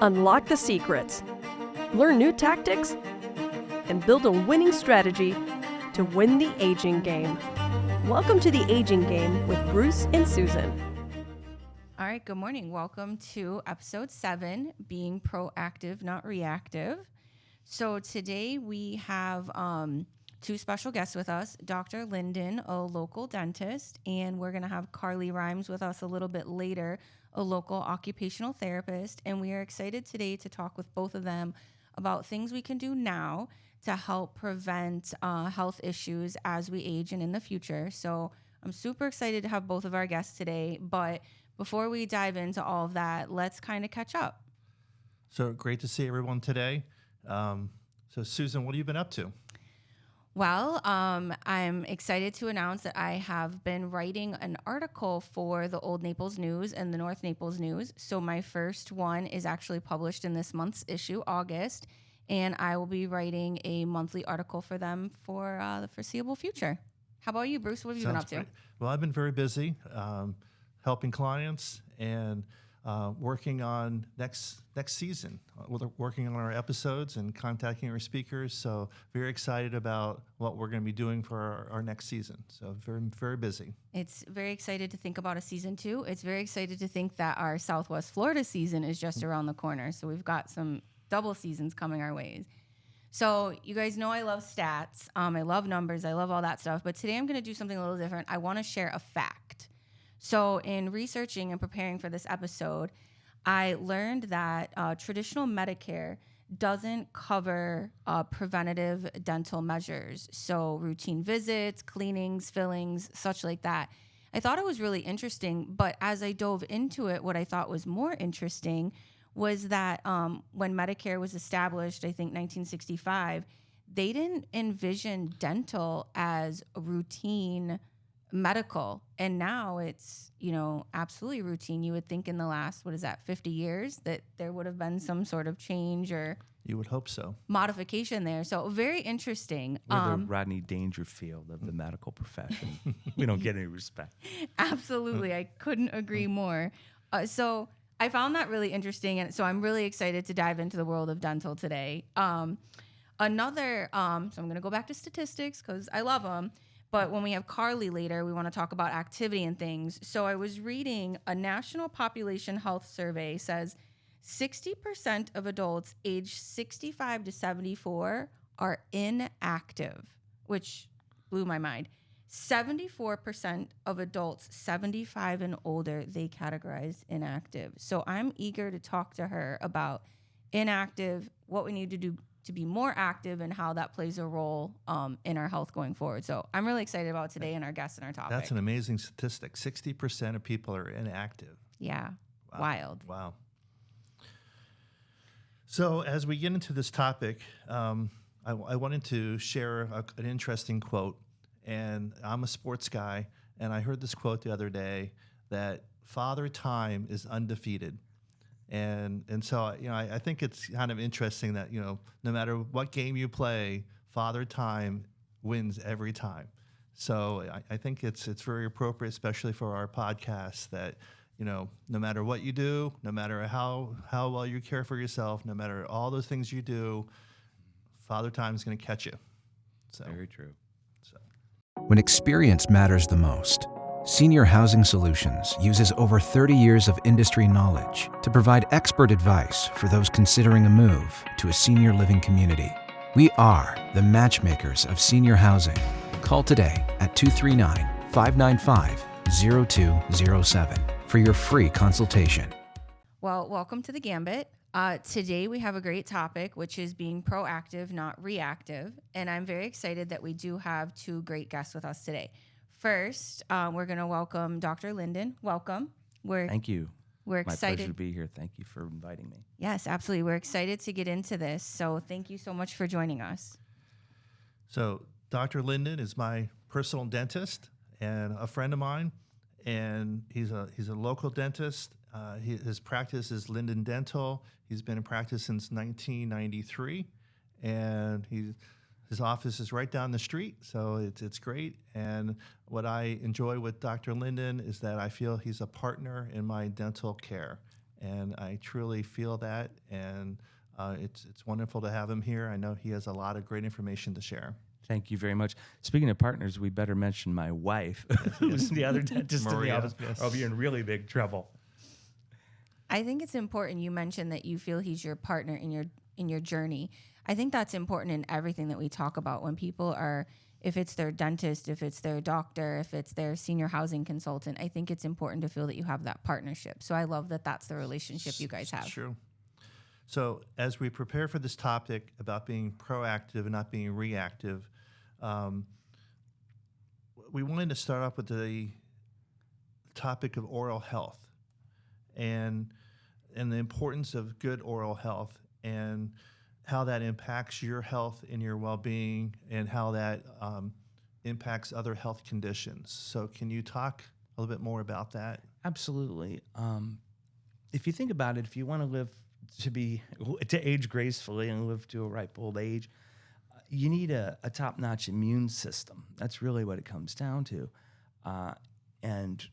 Unlock the secrets, learn new tactics, and build a winning strategy to win the aging game. Welcome to the Aging Game with Bruce and Susan. All right, good morning. Welcome to episode 7, being proactive, not reactive. So today we have two special guests with us, Dr. Linden, a local dentist, and we're going to have Carly Rhymes with us a little bit later, a local occupational therapist. And we are excited today to talk with both of them about things we can do now to help prevent health issues as we age and in the future. So I'm super excited to have both of our guests today. But before we dive into all of that, let's kind of catch up. So great to see everyone today. So Susan, what have you been up to? Well, I'm excited to announce that I have been writing an article for the Old Naples News and the North Naples News. So my first one is actually published in this month's issue, August, and I will be writing a monthly article for them for the foreseeable future. How about you, Bruce? What have you been up to? Great. Well, I've been very busy helping clients and working on next season. We're working on our episodes and contacting our speakers. So very excited about what we're going to be doing for our next season. So very, very busy. It's very excited to think about a season 2. It's very excited to think that our Southwest Florida season is just around the corner. So we've got some double seasons coming our ways. So you guys know I love stats. I love numbers. I love all that stuff. But today I'm going to do something a little different. I want to share a fact. So in researching and preparing for this episode, I learned that traditional Medicare doesn't cover preventative dental measures. So routine visits, cleanings, fillings, such like that. I thought it was really interesting, but as I dove into it, what I thought was more interesting was that when Medicare was established, I think 1965, they didn't envision dental as a routine medical, and now it's, absolutely routine. You would think in the last, 50 years that there would have been some sort of change or you would hope so modification there. So very interesting. We're the Rodney Dangerfield of the medical profession. We don't get any respect. Absolutely. I couldn't agree more. So I found that really interesting, and so I'm really excited to dive into the world of dental today. So I'm going to go back to statistics because I love them. But when we have Carly later, we want to talk about activity and things. So I was reading a national population health survey says 60% of adults aged 65 to 74 are inactive, which blew my mind. 74% of adults 75 and older, they categorize inactive. So I'm eager to talk to her about inactive, what we need to do to be more active, and how that plays a role in our health going forward. So I'm really excited about today and our guests and our topic. That's an amazing statistic. 60% of people are inactive. Yeah. Wow. Wild. Wow. So as we get into this topic, I wanted to share an interesting quote. And I'm a sports guy, and I heard this quote the other day that Father Time is undefeated. And so, I think it's kind of interesting that, no matter what game you play, Father Time wins every time. So I think it's very appropriate, especially for our podcast, that, no matter what you do, no matter how well you care for yourself, no matter all those things you do, Father Time is going to catch you. So very true. When experience matters the most, Senior Housing Solutions uses over 30 years of industry knowledge to provide expert advice for those considering a move to a senior living community. We are the matchmakers of senior housing. Call today at 239-595-0207 for your free consultation. Well, welcome to the Gambit. Today we have a great topic, which is being proactive, not reactive. And I'm very excited that we do have two great guests with us today. First, we're going to welcome Dr. Linden. Welcome. Thank you. We're excited. My pleasure to be here. Thank you for inviting me. Yes, absolutely. We're excited to get into this. So thank you so much for joining us. So Dr. Linden is my personal dentist and a friend of mine, and he's a local dentist. His practice is Linden Dental. He's been in practice since 1993, and his office is right down the street, so it's great. And what I enjoy with Dr. Linden is that I feel he's a partner in my dental care. And I truly feel that, and it's wonderful to have him here. I know he has a lot of great information to share. Thank you very much. Speaking of partners, we better mention my wife, who's the other dentist in the Maria, office. yes. I'll be in really big trouble. I think it's important you mentioned that you feel he's your partner in your journey. I think that's important in everything that we talk about when people are, if it's their dentist, if it's their doctor, if it's their senior housing consultant. I think it's important to feel that you have that partnership. So I love that that's the relationship you guys have. True. So as we prepare for this topic about being proactive and not being reactive, we wanted to start off with the topic of oral health and the importance of good oral health and how that impacts your health and your well-being and how that impacts other health conditions. So can you talk a little bit more about that? Absolutely. If you think about it, if you want to live to age gracefully and live to a ripe old age, you need a top-notch immune system. That's really what it comes down to. And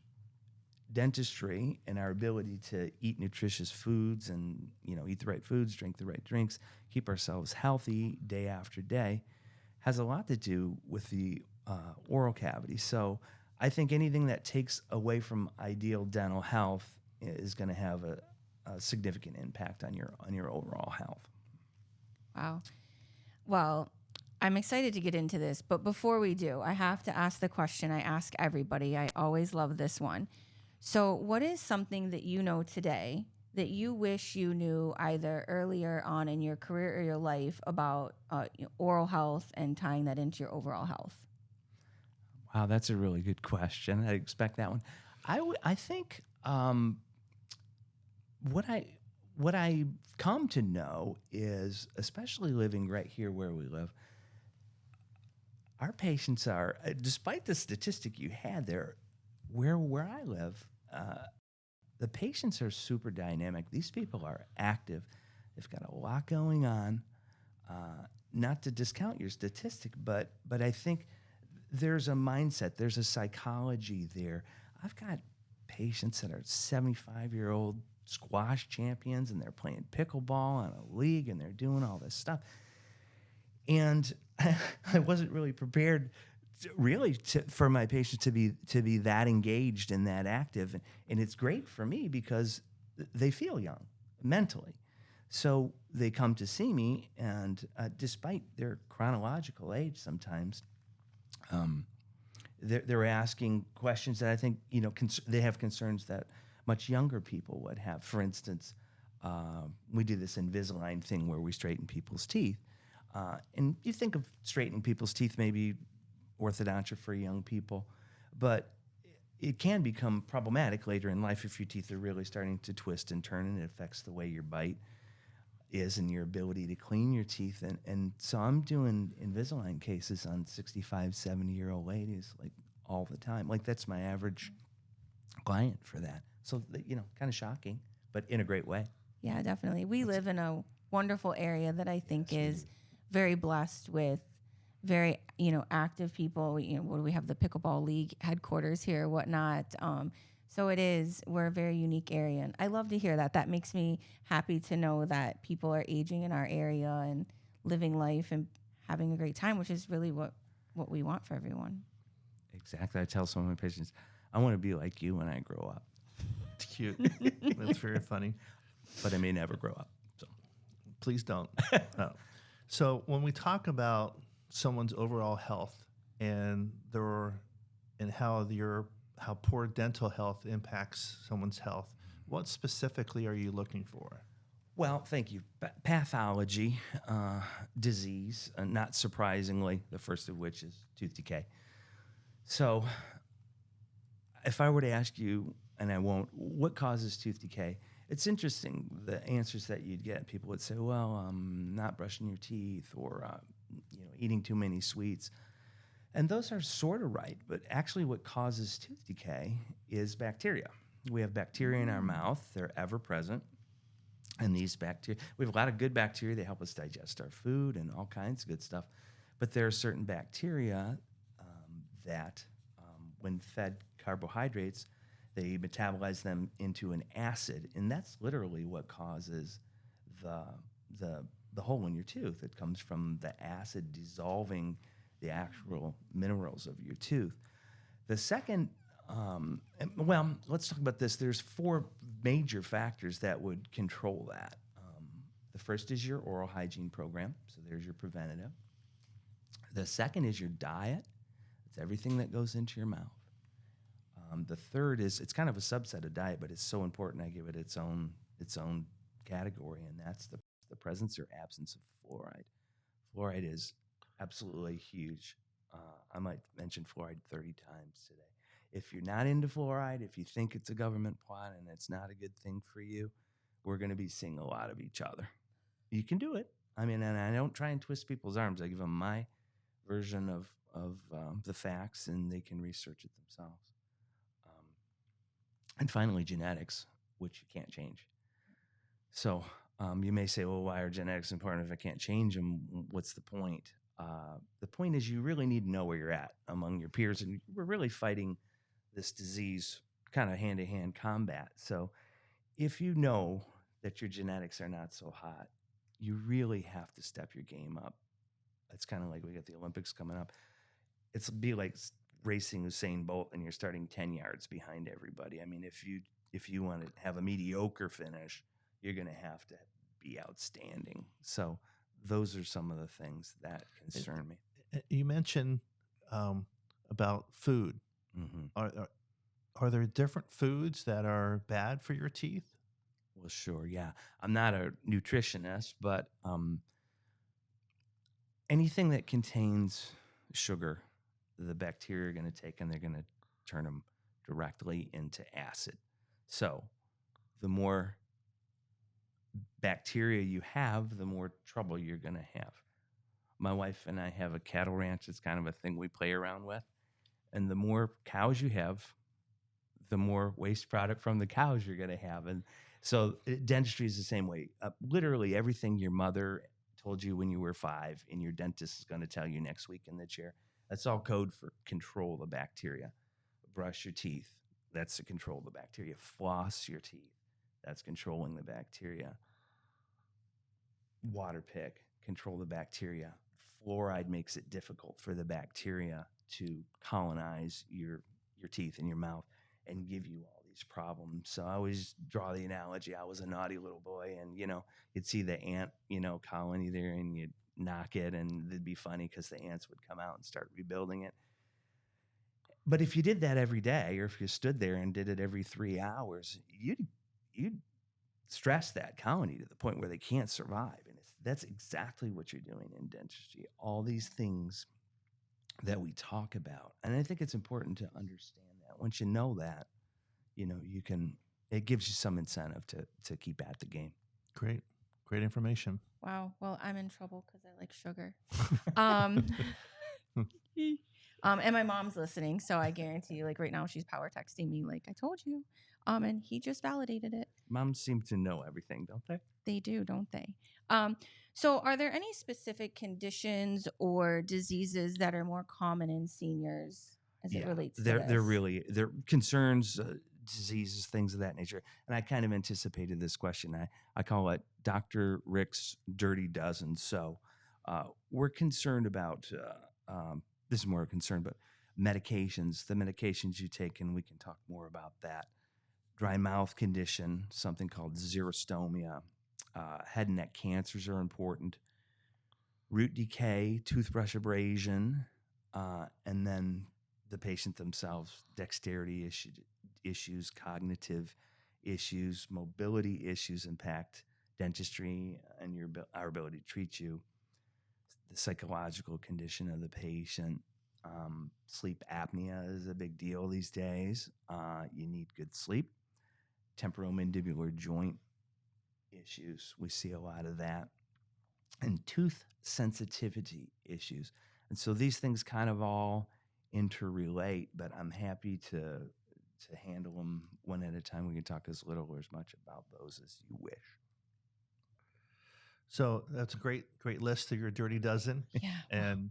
dentistry and our ability to eat nutritious foods and, eat the right foods, drink the right drinks, keep ourselves healthy day after day has a lot to do with the oral cavity. So I think anything that takes away from ideal dental health is going to have a significant impact on your overall health. Wow. Well, I'm excited to get into this, but before we do, I have to ask the question I ask everybody. I always love this one. So what is something that you know today that you wish you knew either earlier on in your career or your life about oral health and tying that into your overall health? Wow, that's a really good question. I expect that one. I think what I come to know is, especially living right here where we live, our patients are, despite the statistic you had there, where I live, the patients are super dynamic. These people are active. They've got a lot going on. Not to discount your statistic, but I think there's a mindset, there's a psychology there. I've got patients that are 75-year-old squash champions, and they're playing pickleball in a league, and they're doing all this stuff. And I wasn't really prepared for my patients to be that engaged and that active. And it's great for me because they feel young mentally. So they come to see me, and despite their chronological age sometimes, they're asking questions that I think, they have concerns that much younger people would have. For instance, we do this Invisalign thing where we straighten people's teeth. And you think of straightening people's teeth, maybe orthodontia for young people, but it can become problematic later in life if your teeth are really starting to twist and turn, and it affects the way your bite is and your ability to clean your teeth. And so I'm doing Invisalign cases on 65, 70-year-old ladies like all the time. Like that's my average client for that. So, kind of shocking, but in a great way. Yeah, definitely. We live in a wonderful area that I think is very blessed with very, active people. We have the pickleball league headquarters here, whatnot. So we're a very unique area. And I love to hear that. That makes me happy to know that people are aging in our area and living life and having a great time, which is really what we want for everyone. Exactly. I tell some of my patients, I want to be like you when I grow up. It's cute. That's very funny. But I may never grow up. So please don't. No. So when we talk about someone's overall health and how poor dental health impacts someone's health, what specifically are you looking for? Well, thank you. Pathology, disease, not surprisingly, the first of which is tooth decay. So if I were to ask you, and I won't, what causes tooth decay? It's interesting, the answers that you'd get. People would say, well, not brushing your teeth or eating too many sweets. And those are sort of right, but actually what causes tooth decay is bacteria. We have bacteria in our mouth. They're ever present. And these bacteria, we have a lot of good bacteria. They help us digest our food and all kinds of good stuff. But there are certain bacteria that when fed carbohydrates, They metabolize them into an acid, and that's literally what causes the hole in your tooth. It comes from the acid dissolving the actual minerals of your tooth. The second, well, let's talk about this. There's 4 major factors that would control that. The first is your oral hygiene program, so there's your preventative. The second is your diet. It's everything that goes into your mouth. The third is, it's kind of a subset of diet, but it's so important I give it its own category, and that's the presence or absence of fluoride. Fluoride is absolutely huge. I might mention fluoride 30 times today. If you're not into fluoride, if you think it's a government plot and it's not a good thing for you, we're going to be seeing a lot of each other. You can do it. I mean, and I don't try and twist people's arms. I give them my version of the facts, and they can research it themselves. And finally, genetics, which you can't change. So you may say, well, why are genetics important if I can't change them? What's the point? The point is you really need to know where you're at among your peers. And we're really fighting this disease kind of hand-to-hand combat. So if you know that your genetics are not so hot, you really have to step your game up. It's kind of like we got the Olympics coming up. It's be like racing Usain Bolt and you're starting 10 yards behind everybody. I mean, if you want to have a mediocre finish, you're going to have to be outstanding. So those are some of the things that concern me. You mentioned about food. Mm-hmm. Are there different foods that are bad for your teeth? Well, sure, yeah. I'm not a nutritionist, but anything that contains sugar, the bacteria are going to take and they're going to turn them directly into acid. So the more bacteria you have, the more trouble you're going to have. My wife and I have a cattle ranch. It's kind of a thing we play around with. And the more cows you have, the more waste product from the cows you're going to have. And so dentistry is the same way. Literally everything your mother told you when you were 5 and your dentist is going to tell you next week in the chair, that's all code for control the bacteria. Brush your teeth. That's to control the bacteria. Floss your teeth. That's controlling the bacteria. Water pick, control the bacteria. Fluoride makes it difficult for the bacteria to colonize your teeth and your mouth and give you all these problems. So I always draw the analogy. I was a naughty little boy, and you'd see the ant colony there, and you'd knock it, and it'd be funny because the ants would come out and start rebuilding it. But if you did that every day, or if you stood there and did it every 3 hours, you'd stress that colony to the point where they can't survive. And that's exactly what you're doing in dentistry. All these things that we talk about. And I think it's important to understand that. Once you know that, it gives you some incentive to keep at the game. Great information. Wow. Well, I'm in trouble because I like sugar. And my mom's listening, so I guarantee you, like right now, she's power texting me, like I told you. And he just validated it. Moms seem to know everything, don't they? They do, don't they? So are there any specific conditions or diseases that are more common in seniors as it relates to this? They're concerns, diseases, things of that nature. And I kind of anticipated this question. I call it Dr. Rick's Dirty Dozen. So we're concerned about, this is more a concern, but medications, the medications you take, and we can talk more about that. Dry mouth condition, something called xerostomia. Head and neck cancers are important. Root decay, toothbrush abrasion, and then the patient themselves, dexterity issues, cognitive issues, mobility issues impact dentistry and our ability to treat you. The psychological condition of the patient. Sleep apnea is a big deal these days. You need good sleep. Temporomandibular joint issues. We see a lot of that. And tooth sensitivity issues. And so these things kind of all interrelate, but I'm happy to handle them one at a time. We can talk as little or as much about those as you wish. So that's a great list of your dirty dozen. Yeah. And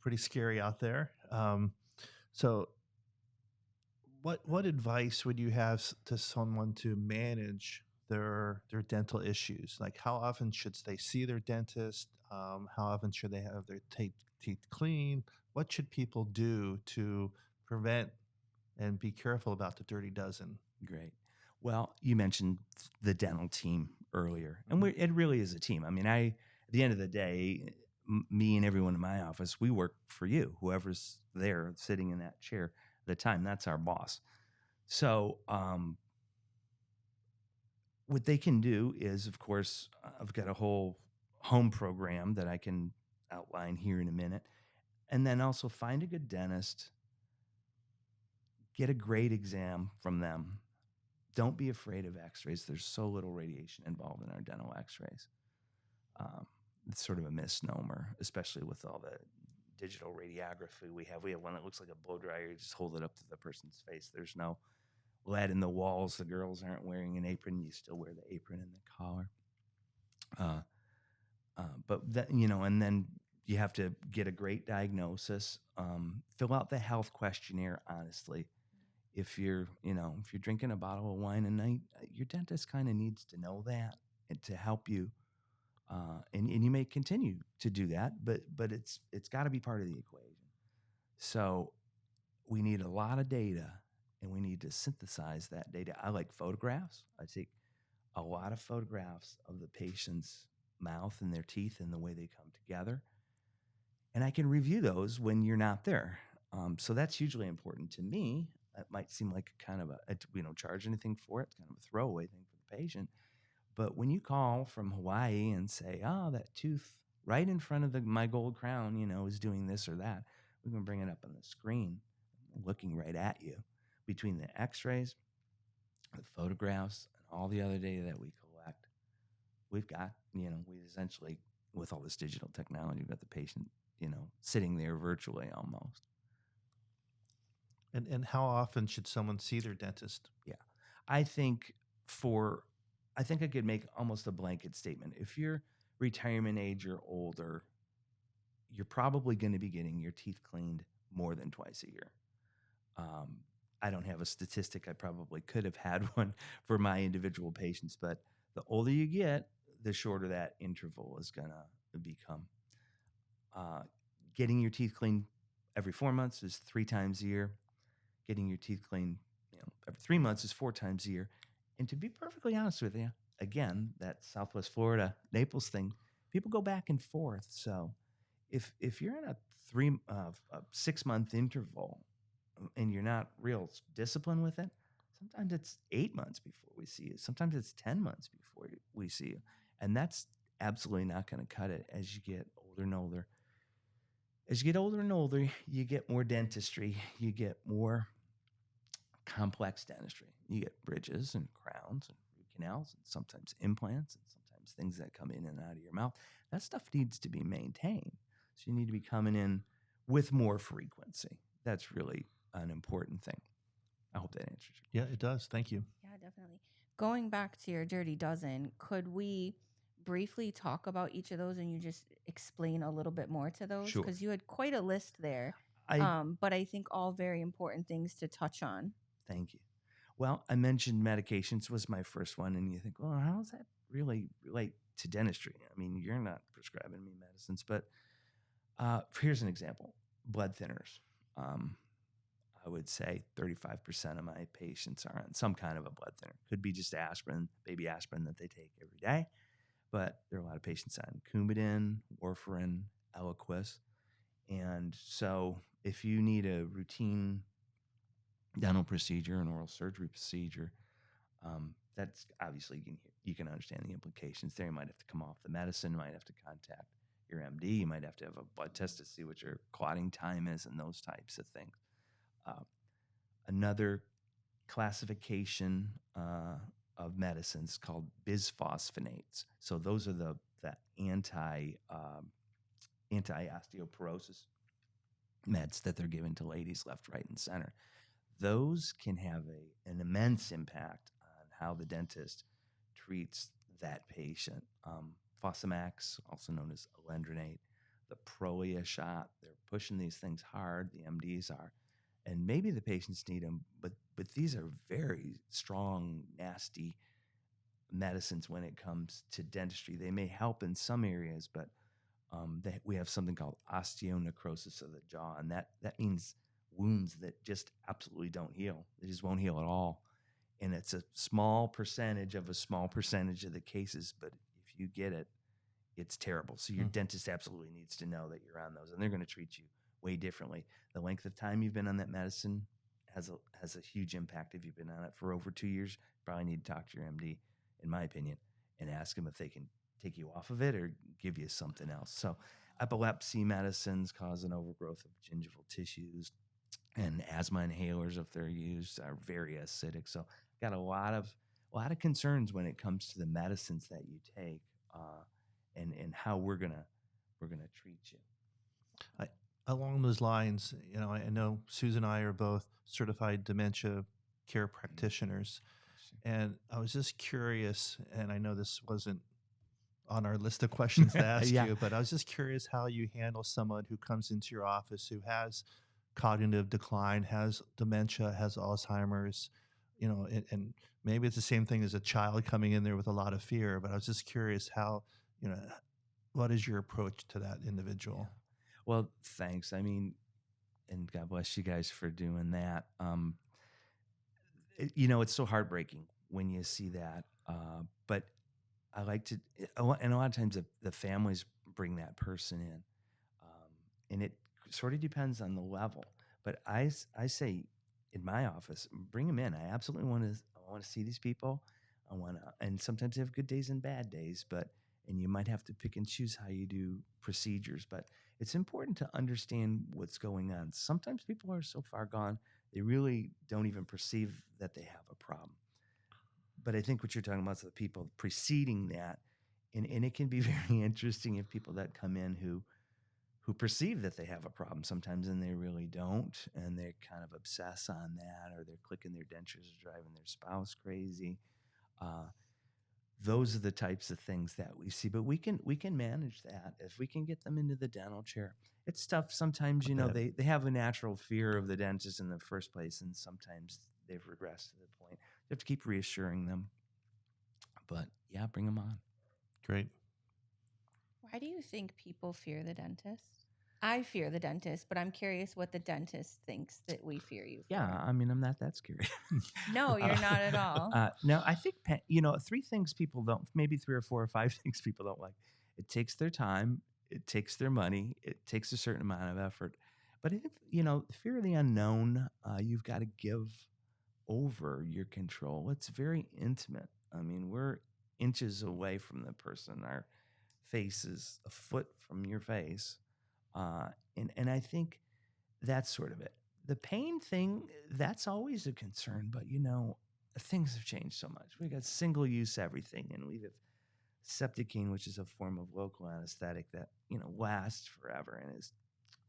pretty scary out there. So What advice would you have to someone to manage their dental issues? Like, how often should they see their dentist? How often should they have their teeth clean? What should people do to prevent and be careful about the dirty dozen? Great. Well, you mentioned the dental team earlier, and it really is a team. I mean, at the end of the day, me and everyone in my office, we work for you, whoever's there sitting in that chair at the time. That's our boss. So, what they can do is, of course, I've got a whole home program that I can outline here in a minute, and then also find a good dentist, get a great exam from them. Don't be afraid of x-rays. There's so little radiation involved in our dental x-rays. It's sort of a misnomer, especially with all the digital radiography we have. We have one that looks like a blow dryer. You just hold it up to the person's face. There's no lead in the walls. The girls aren't wearing an apron. You still wear the apron and the collar. But that, and then you have to get a great diagnosis. Fill out the health questionnaire honestly. If you're drinking a bottle of wine a night, your dentist kind of needs to know that and to help you. And you may continue to do that, but it's got to be part of the equation. So we need a lot of data, and we need to synthesize that data. I like photographs. I take a lot of photographs of the patient's mouth and their teeth and the way they come together, and I can review those when you're not there. So that's hugely important to me. It might seem like kind of we don't charge anything for it. It's kind of a throwaway thing for the patient. But when you call from Hawaii and say, oh, that tooth right in front of my gold crown, is doing this or that, we can bring it up on the screen, looking right at you. Between the x-rays, the photographs, and all the other data that we collect, we've got, we essentially, with all this digital technology, we've got the patient, sitting there virtually almost. And how often should someone see their dentist? Yeah. I think I could make almost a blanket statement. If you're retirement age or older, you're probably going to be getting your teeth cleaned more than twice a year. I don't have a statistic. I probably could have had one for my individual patients, but the older you get, the shorter that interval is going to become. Getting your teeth cleaned every 4 months is 3 times a year. Getting your teeth cleaned, every 3 months is 4 times a year. And to be perfectly honest with you, again, that Southwest Florida, Naples thing, people go back and forth. So if you're in a 6 month interval and you're not real disciplined with it, sometimes it's 8 months before we see you. Sometimes it's 10 months before we see you. And that's absolutely not going to cut it as you get older and older. As you get older and older, you get more dentistry, you get more complex dentistry. You get bridges and crowns and root canals and sometimes implants and sometimes things that come in and out of your mouth. That stuff needs to be maintained. So you need to be coming in with more frequency. That's really an important thing. I hope that answers you. Yeah, it does. Thank you. Yeah, definitely. Going back to your dirty dozen, could we briefly talk about each of those and you just explain a little bit more to those? Sure. Because you had quite a list there, but I think all very important things to touch on. Thank you. Well, I mentioned medications was my first one, and you think, well, how does that really relate to dentistry? I mean, you're not prescribing me medicines, but here's an example. Blood thinners. I would say 35% of my patients are on some kind of a blood thinner. Could be just aspirin, baby aspirin that they take every day, but there are a lot of patients on Coumadin, warfarin, Eliquis. And so if you need a routine dental procedure, an oral surgery procedure, that's obviously you can understand the implications there. You might have to come off the medicine, you might have to contact your MD, you might have to have a blood test to see what your clotting time is and those types of things. Another classification of medicines called bisphosphonates. So those are the anti-osteoporosis meds that they're given to ladies left, right, and center. Those can have an immense impact on how the dentist treats that patient. Fosamax, also known as alendronate, the Prolia shot, they're pushing these things hard, the MDs are, and maybe the patients need them, but but these are very strong, nasty medicines when it comes to dentistry. They may help in some areas, but we have something called osteonecrosis of the jaw, and that means wounds that just absolutely don't heal. They just won't heal at all. And it's a small percentage of the cases, but if you get it, it's terrible. So your dentist absolutely needs to know that you're on those, and they're going to treat you way differently. The length of time you've been on that medicine has a huge impact. If you've been on it for over 2 years, you probably need to talk to your MD, in my opinion, and ask them if they can take you off of it or give you something else. So epilepsy medicines cause an overgrowth of gingival tissues, and asthma inhalers, if they're used, are very acidic. So got a lot of concerns when it comes to the medicines that you take, and how we're gonna treat you. Along those lines, I know Susan and I are both certified dementia care practitioners, and I was just curious, and I know this wasn't on our list of questions to ask Yeah. you, but I was just curious how you handle someone who comes into your office who has cognitive decline, has dementia, has Alzheimer's, and maybe it's the same thing as a child coming in there with a lot of fear, but I was just curious how, what is your approach to that individual? Well, thanks. I mean, and God bless you guys for doing that. It's so heartbreaking when you see that. But I like to, and a lot of times the families bring that person in, and it sort of depends on the level. But I say in my office, bring them in. I absolutely want to see these people. And sometimes they have good days and bad days, and you might have to pick and choose how you do procedures, but it's important to understand what's going on. Sometimes people are so far gone, they really don't even perceive that they have a problem. But I think what you're talking about is the people preceding that, and it can be very interesting if people that come in who perceive that they have a problem sometimes, and they really don't, and they kind of obsess on that, or they're clicking their dentures or driving their spouse crazy. Those are the types of things that we see, but we can manage that if we can get them into the dental chair. It's tough sometimes. They have a natural fear of the dentist in the first place, and sometimes they've regressed to the point. You have to keep reassuring them, but yeah, bring them on. Great. Why do you think people fear the dentist? I fear the dentist, but I'm curious what the dentist thinks that we fear you for. Yeah, I mean, I'm not that scary. No, you're not at all. No, I think, 3 things people don't, maybe 3 or 4 or 5 things people don't like. It takes their time. It takes their money. It takes a certain amount of effort. But fear of the unknown, you've got to give over your control. It's very intimate. I mean, we're inches away from the person. Our face is a foot from your face. And I think that's sort of it. The pain thing, that's always a concern, but things have changed so much. We got single-use everything, and we have Septicine, which is a form of local anesthetic that lasts forever and is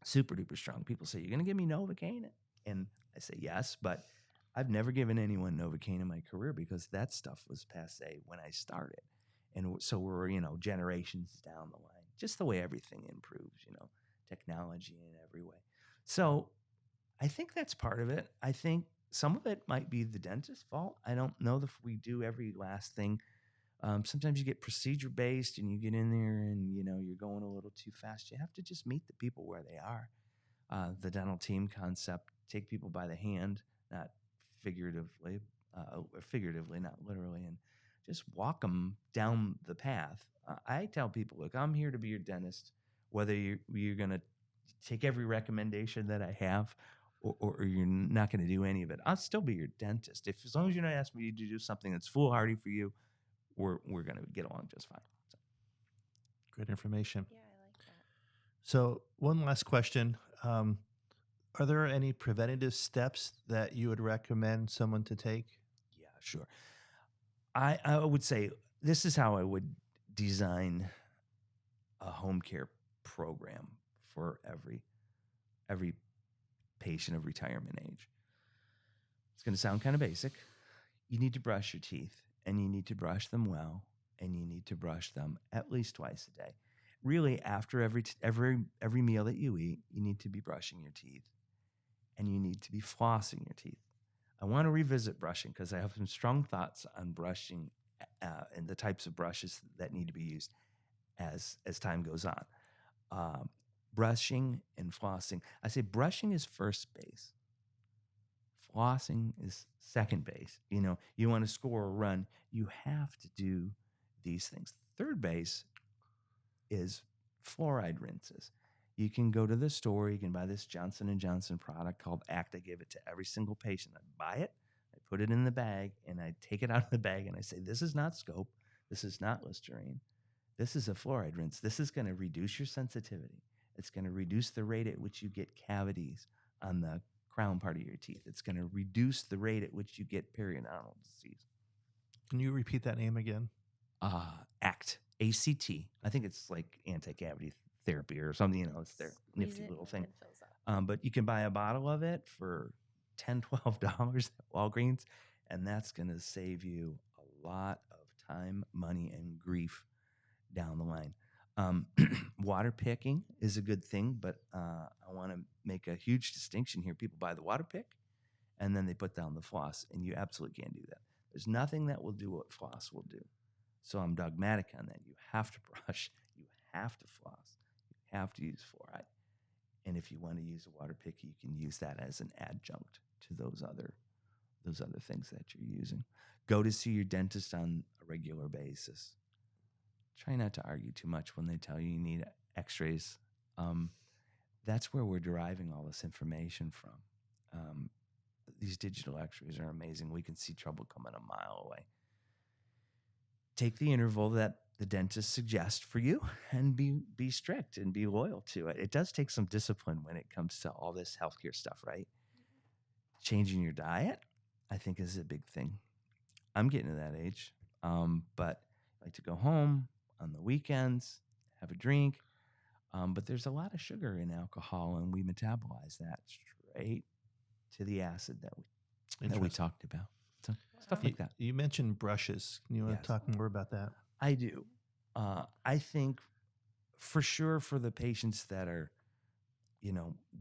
super duper strong. People say, "You're going to give me Novocaine?" And I say yes, but I've never given anyone Novocaine in my career because that stuff was passé when I started, and so we're generations down the line. Just the way everything improves, technology in every way. So I think that's part of it. I think some of it might be the dentist's fault. I don't know if we do every last thing. Sometimes you get procedure based and you get in there and you're going a little too fast. You have to just meet the people where they are. The dental team concept, take people by the hand, not figuratively, not literally, and just walk them down the path. I tell people, look, I'm here to be your dentist, whether you're going to take every recommendation that I have or you're not going to do any of it. I'll still be your dentist. As long as you're not asking me to do something that's foolhardy for you, we're going to get along just fine. So. Great information. Yeah, I like that. So one last question. Are there any preventative steps that you would recommend someone to take? Yeah, sure. I would say this is how I would design a home care program for every patient of retirement age. It's going to sound kind of basic. You need to brush your teeth, and you need to brush them well, and you need to brush them at least twice a day. Really, after every meal that you eat, you need to be brushing your teeth, and you need to be flossing your teeth. I want to revisit brushing because I have some strong thoughts on brushing and the types of brushes that need to be used as time goes on. Brushing and flossing. I say brushing is first base. Flossing is second base. You know, you want to score a run, you have to do these things. Third base is fluoride rinses. You can go to the store, you can buy this Johnson & Johnson product called Act. I give it to every single patient. I buy it, I put it in the bag, and I take it out of the bag and I say, this is not scope, this is not Listerine, this is a fluoride rinse. This is going to reduce your sensitivity. It's going to reduce the rate at which you get cavities on the crown part of your teeth. It's going to reduce the rate at which you get periodontal disease. Can you repeat that name again? ACT, A-C-T. I think it's like anti-cavity therapy or something, you know, it's their nifty little thing. But you can buy a bottle of it for $10, $12 at Walgreens, and that's going to save you a lot of time, money, and grief down the line. Water picking is a good thing, but I want to make a huge distinction here. People buy the water pick, and then they put down the floss, and you absolutely can't do that. There's nothing that will do what floss will do. So I'm dogmatic on that. You have to brush, you have to floss, you have to use fluoride. And if you want to use a water pick, you can use that as an adjunct to those other things that you're using. Go to see your dentist on a regular basis. Try not to argue too much when they tell you need x-rays. That's where we're deriving all this information from. These digital x-rays are amazing. We can see trouble coming a mile away. Take the interval that the dentist suggests for you and be strict and be loyal to it. It does take some discipline when it comes to all this healthcare stuff, right? Changing your diet, I think, is a big thing. I'm getting to that age, but I like to go home on the weekends, have a drink, but there's a lot of sugar in alcohol, and we metabolize that straight to the acid that we talked about. So stuff like that. You mentioned brushes. Can you want to talk more about that? I do. I think for sure for the patients that are,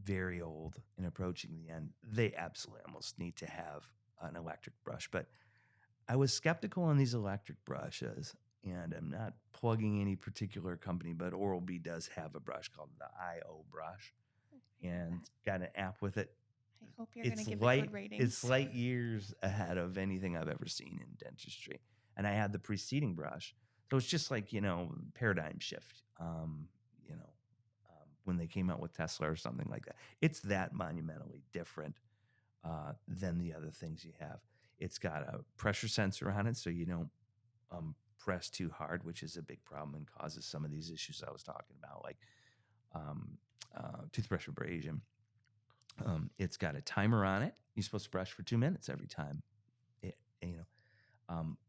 very old and approaching the end, they absolutely almost need to have an electric brush. But I was skeptical on these electric brushes, and I'm not plugging any particular company, but Oral-B does have a brush called the IO brush, and got an app with it. I hope you're going to give it good ratings. It's light years ahead of anything I've ever seen in dentistry. And I had the preceding brush. So it's just like, paradigm shift, when they came out with Tesla or something like that. It's that monumentally different than the other things you have. It's got a pressure sensor on it, so you don't press too hard, which is a big problem and causes some of these issues I was talking about, like toothbrush abrasion. It's got a timer on it. You're supposed to brush for 2 minutes every time.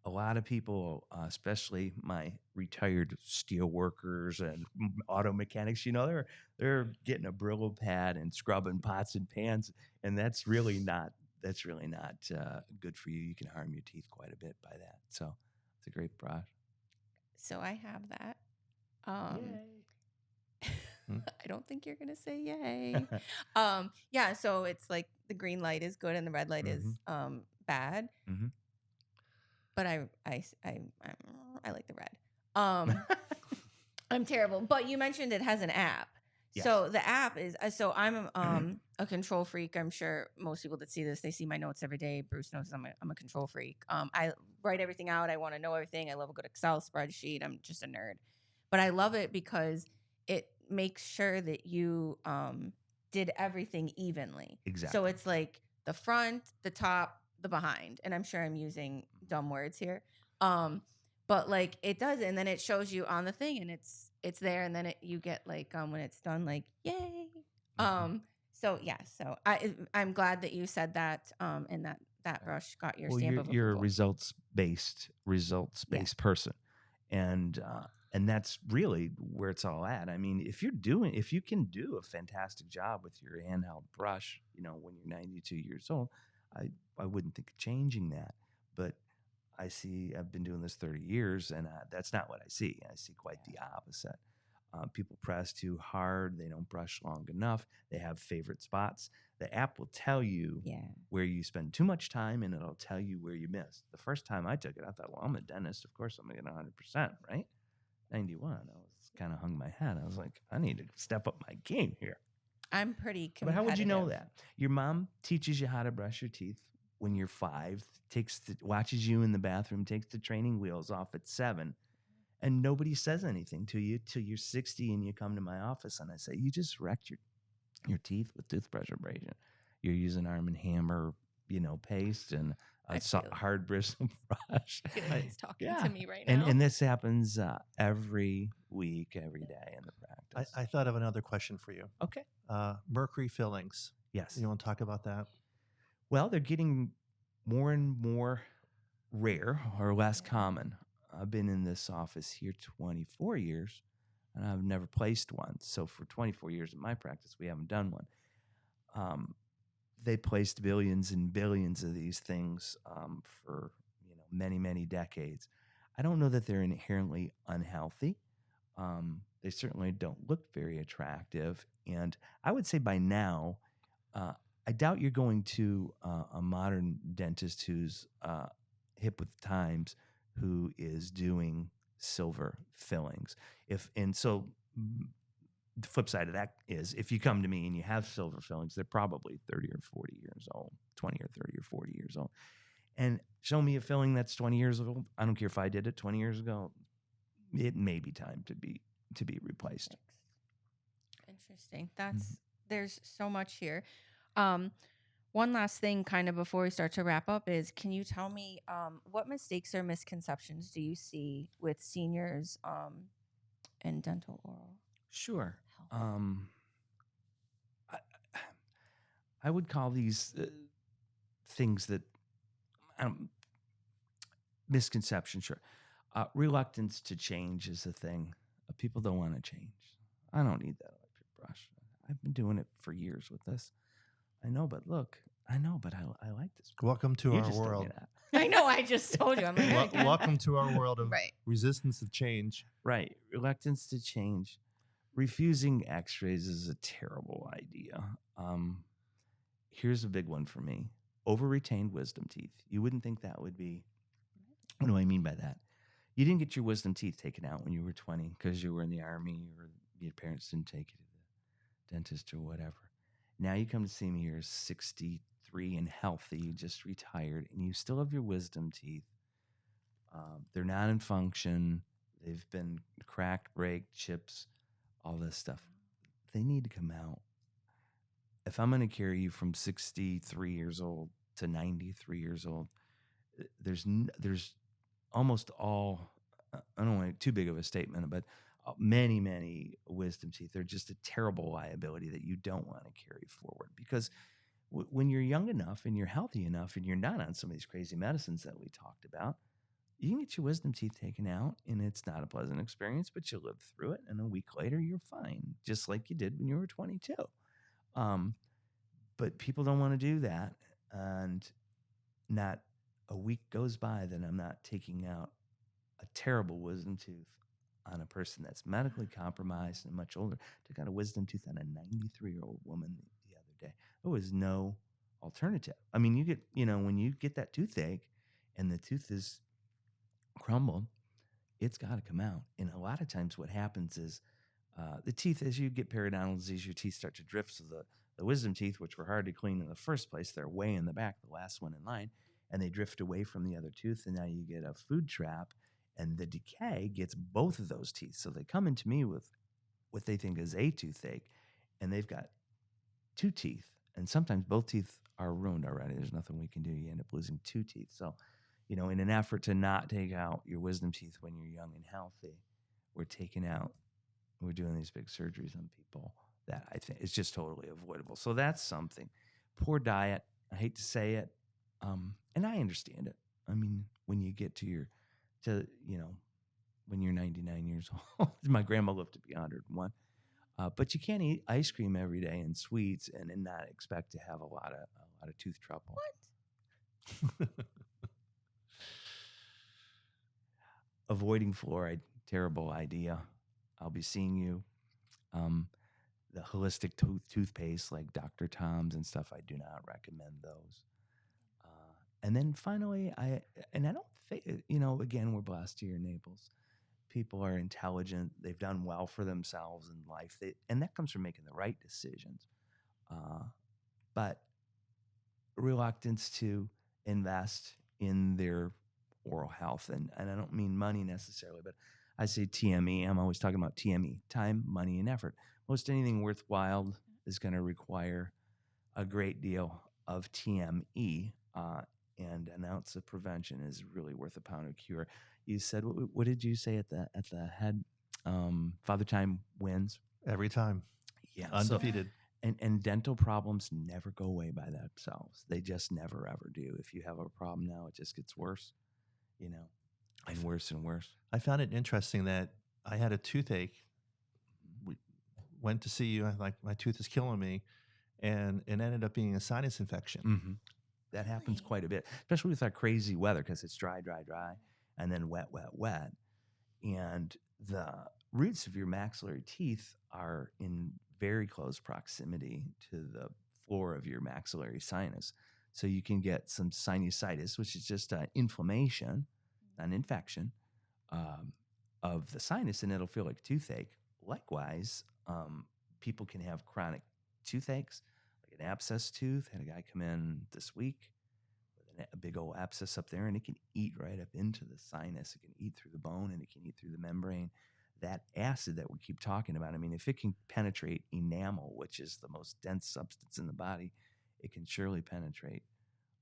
A lot of people, especially my retired steel workers and auto mechanics, they're getting a Brillo pad and scrubbing pots and pans, and that's really not good for you. You can harm your teeth quite a bit by that. So it's a great brush. So I have that. I don't think you're gonna say yay. Yeah. So it's like the green light is good and the red light is bad. Mm-hmm. But I like the red. I'm terrible. But you mentioned it has an app. Yes. So the app is so I'm a control freak. I'm sure most people that see this, they see my notes every day. Bruce knows I'm a control freak. I write everything out. I want to know everything. I love a good Excel spreadsheet. I'm just a nerd. But I love it because it makes sure that you did everything evenly. Exactly. So it's like the front, the top, the behind. And I'm sure I'm using dumb words here. But like it does, and then it shows you on the thing, and it's there, and then you get like when it's done, like yay. So yeah, so I'm glad that you said that, and that brush got your stamp of approval. You're a results-based person, and that's really where it's all at. I mean, if you can do a fantastic job with your handheld brush, when you're 92 years old, I wouldn't think of changing that. But I've been doing this 30 years, and that's not what I see. I see quite the opposite. People press too hard. They don't brush long enough. They have favorite spots. The app will tell you where you spend too much time, and it'll tell you where you missed. The first time I took it, I thought, well, I'm a dentist. Of course, I'm going to get 100%, right? 91. I was kind of hung my head. I was like, I need to step up my game here. I'm pretty competitive. But how would you know that? Your mom teaches you how to brush your teeth when you're 5, watches you in the bathroom, takes the training wheels off at 7, and nobody says anything to you till you're 60 and you come to my office and I say, you just wrecked your teeth with toothbrush abrasion. You're using Arm & Hammer, paste and a hard bristle brush. I feel like he's talking to me right now. And this happens every week, every day in the practice. I thought of another question for you. Okay. Mercury fillings. Yes. You want to talk about that? Well, they're getting more and more rare or less common. I've been in this office here 24 years, and I've never placed one. So for 24 years in my practice, we haven't done one. They placed billions and billions of these things for many, many decades. I don't know that they're inherently unhealthy. They certainly don't look very attractive. And I would say by now, I doubt you're going to a modern dentist who's hip with the times, who is doing silver fillings. So the flip side of that is, if you come to me and you have silver fillings, they're probably 30 or 40 years old, 20 or 30 or 40 years old. And show me a filling that's 20 years old. I don't care if I did it 20 years ago. It may be time to be replaced. Interesting. There's so much here. One last thing kind of before we start to wrap up is, can you tell me what mistakes or misconceptions do you see with seniors in dental oral? Sure. I would call these things that misconception. Sure. Reluctance to change is a thing. People don't want to change. I don't need that electric brush. I've been doing it for years with this. I know, but I like this. Welcome to our world. I know, I just told you. I'm like, welcome to our world of resistance to change. Right. Reluctance to change. Refusing x-rays is a terrible idea. Here's a big one for me. Over-retained wisdom teeth. You wouldn't think that would be. What do I mean by that? You didn't get your wisdom teeth taken out when you were 20 because you were in the Army or your parents didn't take you to the dentist or whatever. Now you come to see me, you're 63 and healthy, you just retired, and you still have your wisdom teeth. They're not in function. They've been cracked, break, chips, all this stuff. They need to come out. If I'm going to carry you from 63 years old to 93 years old, there's almost all, I don't want too big of a statement, but many, many wisdom teeth. They're just a terrible liability that you don't want to carry forward, because when you're young enough and you're healthy enough and you're not on some of these crazy medicines that we talked about, you can get your wisdom teeth taken out and it's not a pleasant experience, but you live through it. And a week later, you're fine, just like you did when you were 22. But people don't want to do that. And not a week goes by that I'm not taking out a terrible wisdom tooth on a person that's medically compromised and much older. Took out a wisdom tooth on a 93-year-old woman the other day. There was no alternative. I mean, you get, when you get that toothache and the tooth is crumbled, it's got to come out. And a lot of times what happens is the teeth, as you get periodontal disease, your teeth start to drift. So the wisdom teeth, which were hard to clean in the first place, they're way in the back, the last one in line, and they drift away from the other tooth. And now you get a food trap. And the decay gets both of those teeth. So they come into me with what they think is a toothache, and they've got 2 teeth. And sometimes both teeth are ruined already. There's nothing we can do. You end up losing 2 teeth. So, in an effort to not take out your wisdom teeth when you're young and healthy, we're doing these big surgeries on people that I think is just totally avoidable. So that's something. Poor diet. I hate to say it. And I understand it. I mean, when you get when you're 99 years old. My grandma lived to be 101. But you can't eat ice cream every day and sweets and not expect to have a lot of tooth trouble. What? Avoiding fluoride, terrible idea. I'll be seeing you The holistic toothpaste like Dr. Tom's and stuff, I do not recommend those. And then finally, I don't think, again, we're blessed here in Naples. People are intelligent. They've done well for themselves in life. And that comes from making the right decisions. But reluctance to invest in their oral health. And I don't mean money necessarily, but I say TME. I'm always talking about TME, time, money, and effort. Most anything worthwhile is going to require a great deal of TME. And an ounce of prevention is really worth a pound of cure. You said, what did you say at the head? Father Time wins Every time. Yeah, Undefeated. And dental problems never go away by themselves. They just never ever do. If you have a problem now, it just gets worse, and worse and worse. I found it interesting that I had a toothache. We went to see you. I'm like, my tooth is killing me, and it ended up being a sinus infection. Mm-hmm. That happens quite a bit, especially with our crazy weather, because it's dry, and then wet. And the roots of your maxillary teeth are in very close proximity to the floor of your maxillary sinus. So you can get some sinusitis, which is just inflammation, an infection of the sinus, and it'll feel like toothache. Likewise, people can have chronic toothaches, like an abscess tooth. Had a guy come in this week with a big old abscess up there, and it can eat right up into the sinus. It can eat through the bone, and it can eat through the membrane. That acid that we keep talking about, I mean, if it can penetrate enamel, which is the most dense substance in the body, it can surely penetrate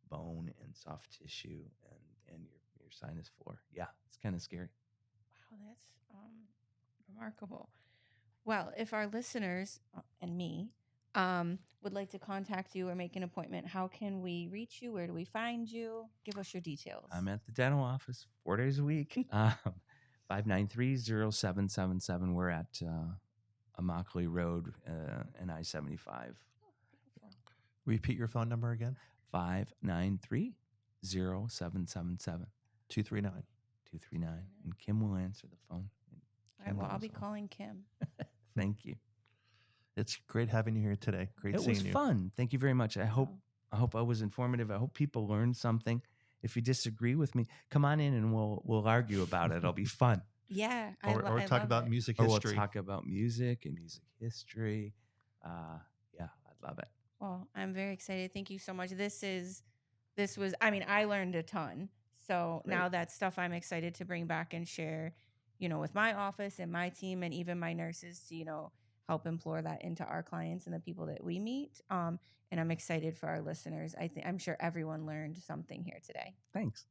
bone and soft tissue and your sinus floor. Yeah, it's kind of scary. Wow, that's remarkable. Well, if our listeners and me would like to contact you or make an appointment, how can we reach you? Where do we find you? Give us your details. I'm at the dental office 4 days a week. 593-0777. We're at Immokalee Road and I-75. Repeat your phone number again. 593-0777. 239. And Kim will answer the phone. All right, well, I'll be calling Kim. Thank you. It's great having you here today. Great seeing you. It was fun. Thank you very much. I hope I was informative. I hope people learned something. If you disagree with me, come on in and we'll argue about it. It'll be fun. Yeah. Or talk about music history. We'll talk about music and music history. Yeah, I'd love it. Well, I'm very excited. Thank you so much. I learned a ton. So Great. Now that's stuff I'm excited to bring back and share, with my office and my team and even my nurses to, help implore that into our clients and the people that we meet. And I'm excited for our listeners. I'm sure everyone learned something here today. Thanks.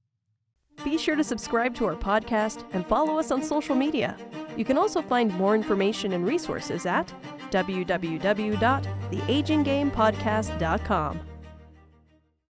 Be sure to subscribe to our podcast and follow us on social media. You can also find more information and resources at www.theaginggamepodcast.com.